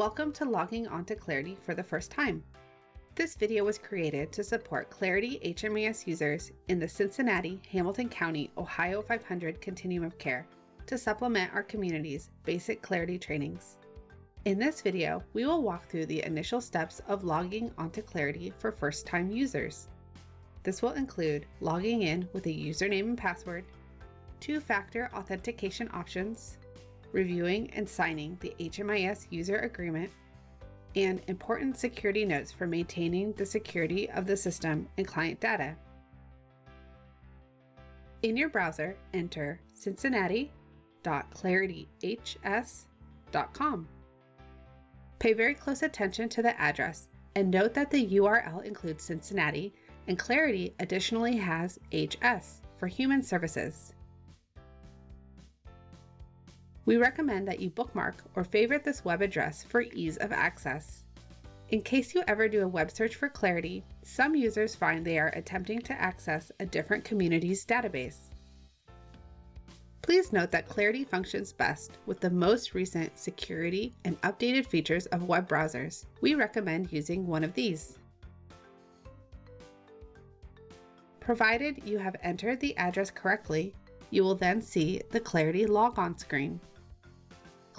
Welcome to logging onto Clarity for the first time. This video was created to support Clarity HMIS users in the Cincinnati, Hamilton County, Ohio 500 Continuum of Care to supplement our community's basic Clarity trainings. In this video, we will walk through the initial steps of logging onto Clarity for first-time users. This will include logging in with a username and password, two-factor authentication options, reviewing and signing the HMIS user agreement, and important security notes for maintaining the security of the system and client data. In your browser, enter cincinnati.clarityhs.com. Pay very close attention to the address and note that the URL includes Cincinnati, and Clarity additionally has HS for Human Services. We recommend that you bookmark or favorite this web address for ease of access. In case you ever do a web search for Clarity, some users find they are attempting to access a different community's database. Please note that Clarity functions best with the most recent security and updated features of web browsers. We recommend using one of these. Provided you have entered the address correctly, you will then see the Clarity logon screen.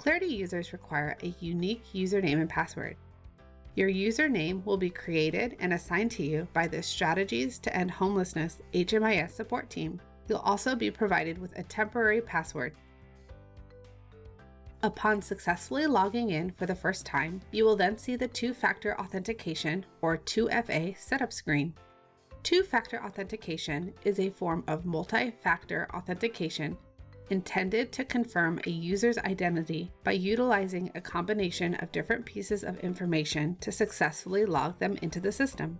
Clarity users require a unique username and password. Your username will be created and assigned to you by the Strategies to End Homelessness HMIS support team. You'll also be provided with a temporary password. Upon successfully logging in for the first time, you will then see the two-factor authentication or 2FA setup screen. Two-factor authentication is a form of multi-factor authentication intended to confirm a user's identity by utilizing a combination of different pieces of information to successfully log them into the system.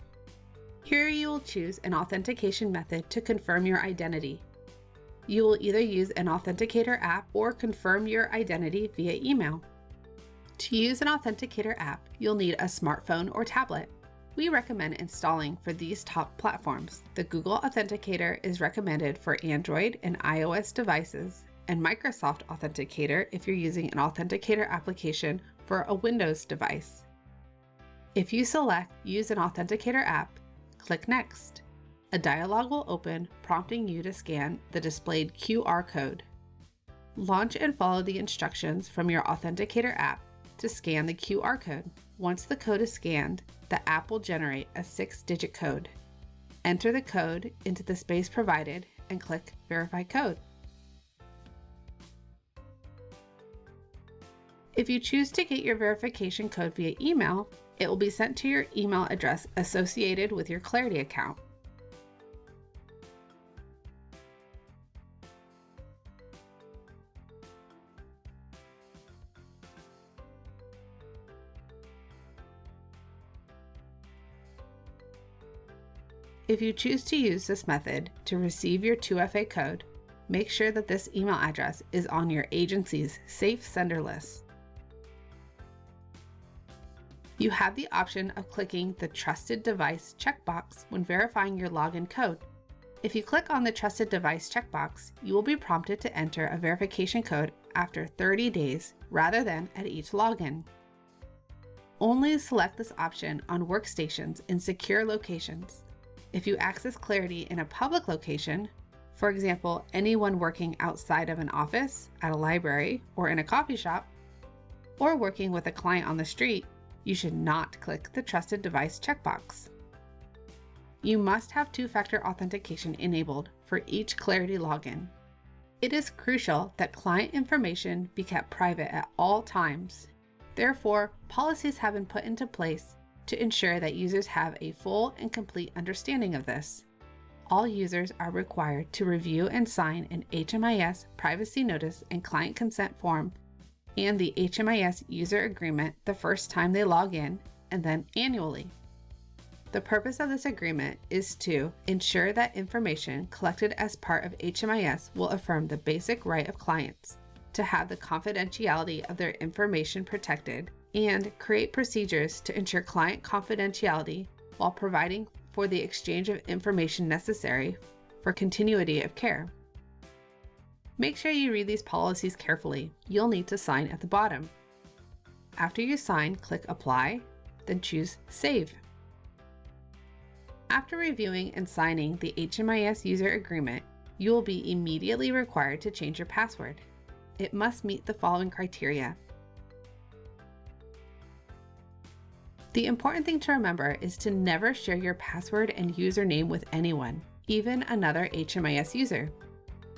Here you will choose an authentication method to confirm your identity. You will either use an authenticator app or confirm your identity via email. To use an authenticator app, you'll need a smartphone or tablet. We recommend installing for these top platforms. The Google Authenticator is recommended for Android and iOS devices, and Microsoft Authenticator if you're using an authenticator application for a Windows device. If you select Use an Authenticator app, click Next. A dialog will open prompting you to scan the displayed QR code. Launch and follow the instructions from your Authenticator app to scan the QR code. Once the code is scanned, the app will generate a 6-digit code. Enter the code into the space provided and click Verify Code. If you choose to get your verification code via email, it will be sent to your email address associated with your Clarity account. If you choose to use this method to receive your 2FA code, make sure that this email address is on your agency's safe sender list. You have the option of clicking the Trusted Device checkbox when verifying your login code. If you click on the Trusted Device checkbox, you will be prompted to enter a verification code after 30 days rather than at each login. Only select this option on workstations in secure locations. If you access Clarity in a public location, for example, anyone working outside of an office, at a library, or in a coffee shop, or working with a client on the street, you should not click the Trusted Device checkbox. You must have two-factor authentication enabled for each Clarity login. It is crucial that client information be kept private at all times. Therefore, policies have been put into place to ensure that users have a full and complete understanding of this. All users are required to review and sign an HMIS privacy notice and client consent form and the HMIS user agreement the first time they log in, and then annually. The purpose of this agreement is to ensure that information collected as part of HMIS will affirm the basic right of clients to have the confidentiality of their information protected and create procedures to ensure client confidentiality while providing for the exchange of information necessary for continuity of care. Make sure you read these policies carefully. You'll need to sign at the bottom. After you sign, click Apply, then choose Save. After reviewing and signing the HMIS user agreement, you will be immediately required to change your password. It must meet the following criteria. The important thing to remember is to never share your password and username with anyone, even another HMIS user.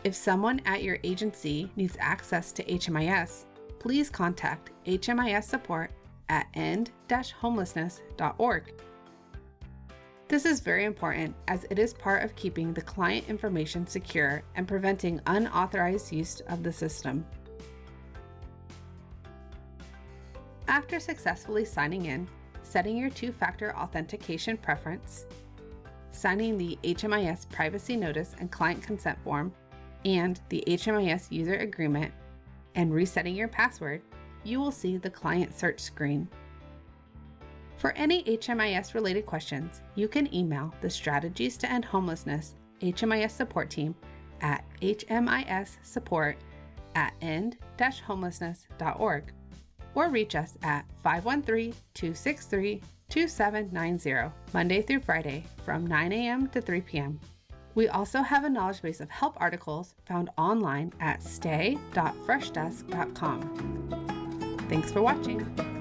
If someone at your agency needs access to HMIS, please contact HMIS support at end-homelessness.org. This is very important as it is part of keeping the client information secure and preventing unauthorized use of the system. After successfully signing in, setting your two-factor authentication preference, signing the HMIS privacy notice and client consent form, and the HMIS user agreement, and resetting your password, you will see the client search screen. For any HMIS related questions, you can email the Strategies to End Homelessness HMIS support team at hmissupport@end-homelessness.org or reach us at 513-263-2790 Monday through Friday from 9 a.m. to 3 p.m. We also have a knowledge base of help articles found online at stay.freshdesk.com. Thanks for watching.